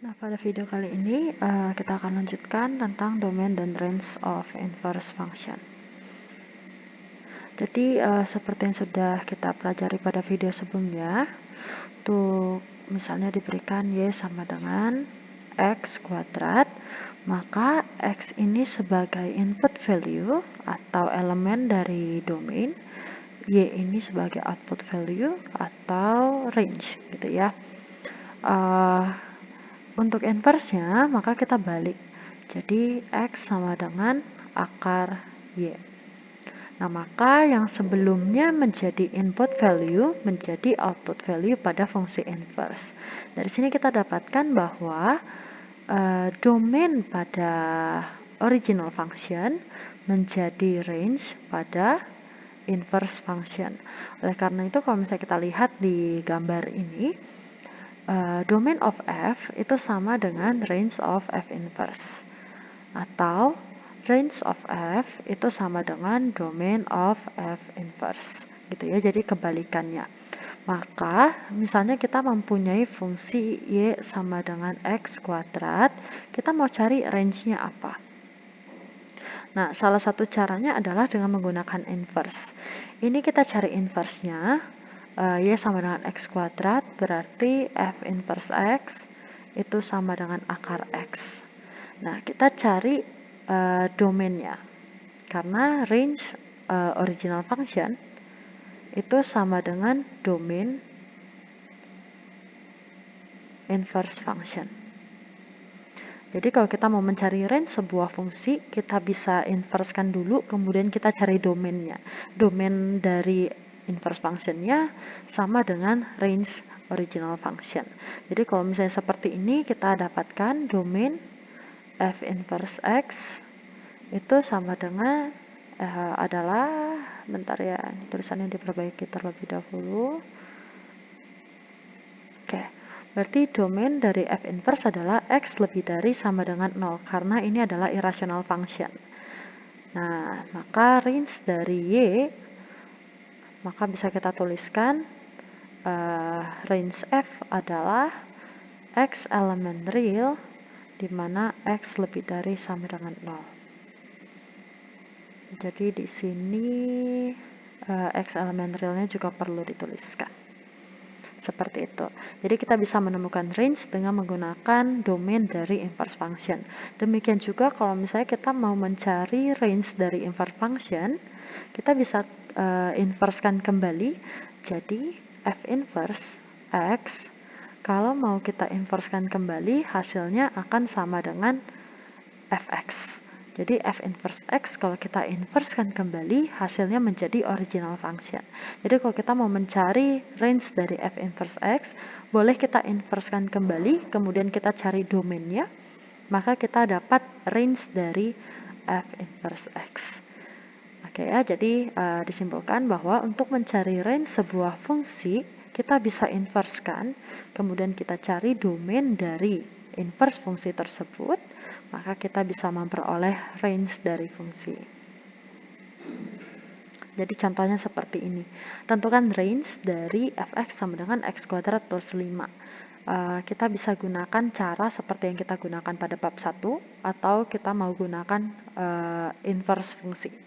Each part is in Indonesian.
Nah, pada video kali ini kita akan lanjutkan tentang domain dan range of inverse function. Jadi seperti yang sudah kita pelajari pada video sebelumnya, untuk misalnya diberikan y sama dengan x kuadrat, maka x ini sebagai input value atau elemen dari domain, y ini sebagai output value atau range gitu ya. Untuk inverse-nya, maka kita balik. Jadi, X sama dengan akar Y. Nah, maka yang sebelumnya menjadi input value menjadi output value pada fungsi inverse. Dari sini kita dapatkan bahwa domain pada original function menjadi range pada inverse function. Oleh karena itu, kalau misalnya kita lihat di gambar ini, domain of f itu sama dengan range of f inverse, atau range of f itu sama dengan domain of f inverse gitu ya, jadi kebalikannya. Maka misalnya kita mempunyai fungsi y sama dengan x kuadrat, kita mau cari range-nya apa? Nah, salah satu caranya adalah dengan menggunakan inverse. Ini kita cari inverse-nya. Y sama dengan x kuadrat, berarti f inverse x itu sama dengan akar x. Nah, kita cari domainnya. Karena range original function itu sama dengan domain inverse function. Jadi kalau kita mau mencari range sebuah fungsi, kita bisa inversekan dulu, kemudian kita cari domainnya. Domain dari inverse function-nya sama dengan range original function. Jadi kalau misalnya seperti ini, kita dapatkan domain f inverse x itu sama dengan adalah, bentar ya, tulisannya diperbaiki terlebih dahulu. Oke, berarti domain dari f inverse adalah x lebih dari sama dengan 0, karena ini adalah irrational function. Nah, maka range dari y, maka bisa kita tuliskan range f adalah x elemen real, di mana x lebih dari sama dengan 0. Jadi di sini x elemen realnya juga perlu dituliskan. Seperti itu. Jadi kita bisa menemukan range dengan menggunakan domain dari inverse function. Demikian juga kalau misalnya kita mau mencari range dari inverse function, kita bisa inversekan kembali. Jadi f inverse x, kalau mau kita inversekan kembali, hasilnya akan sama dengan fx. Jadi f inverse x kalau kita inversekan kembali, hasilnya menjadi original function. Jadi kalau kita mau mencari range dari f inverse x, boleh kita inversekan kembali, kemudian kita cari domainnya, maka kita dapat range dari f inverse x. Oke ya, jadi disimpulkan bahwa untuk mencari range sebuah fungsi, kita bisa inversekan, kemudian kita cari domain dari inverse fungsi tersebut, maka kita bisa memperoleh range dari fungsi. Jadi contohnya seperti ini. Tentukan range dari fx sama dengan x kuadrat plus 5. Kita bisa gunakan cara seperti yang kita gunakan pada bab 1, atau kita mau gunakan inverse fungsi.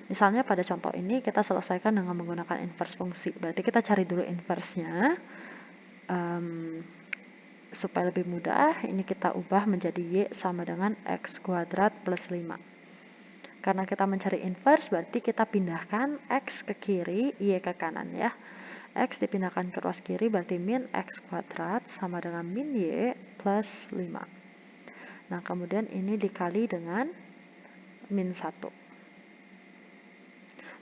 Misalnya pada contoh ini kita selesaikan dengan menggunakan inverse fungsi. Berarti kita cari dulu inverse-nya. Supaya lebih mudah, ini kita ubah menjadi y sama dengan x kuadrat plus 5. Karena kita mencari inverse, berarti kita pindahkan x ke kiri, y ke kanan ya. X dipindahkan ke ruas kiri, berarti min x kuadrat sama dengan min y plus 5. Nah, kemudian ini dikali dengan min 1.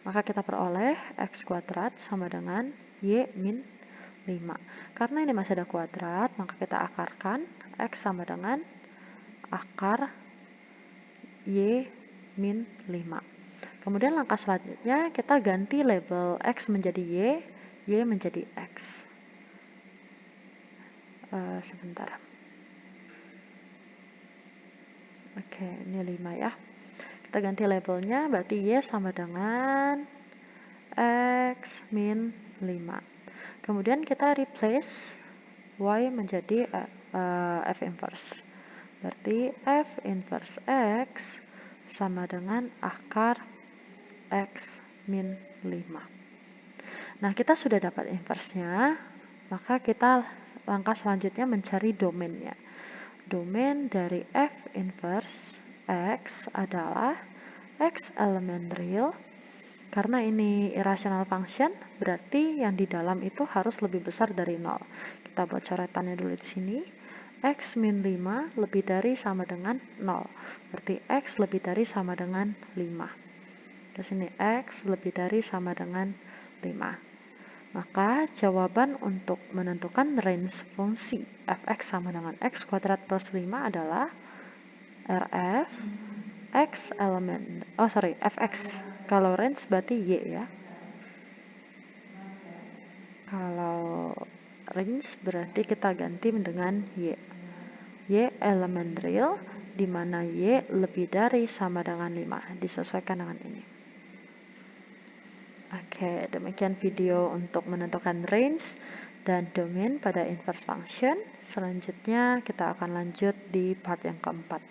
Maka kita peroleh x kuadrat sama dengan y min 5. Karena ini masih ada kuadrat, maka kita akarkan x sama dengan akar y min 5. Kemudian langkah selanjutnya kita ganti label x menjadi y menjadi x. Sebentar. Oke, ini 5 ya. Kita ganti labelnya, berarti y sama dengan x min 5. Kemudian kita replace y menjadi F inverse. Berarti F inverse X sama dengan akar X min 5. Nah, kita sudah dapat inverse-nya, maka kita langkah selanjutnya mencari domainnya. Domain dari F inverse X adalah X elemen real. Karena ini irrational function, berarti yang di dalam itu harus lebih besar dari 0. Kita buat coretannya dulu di sini. X min 5 lebih dari sama dengan 0. Berarti X lebih dari sama dengan 5. Di sini X lebih dari sama dengan 5. Maka jawaban untuk menentukan range fungsi fx sama dengan x kuadrat plus 5 adalah Rf x elemen, fx. Kalau range berarti y ya. Kalau range berarti kita ganti dengan y. Y elemen real, di mana y lebih dari sama dengan 5. Disesuaikan dengan ini. Oke, demikian video untuk menentukan range dan domain pada inverse function. Selanjutnya kita akan lanjut di part yang keempat.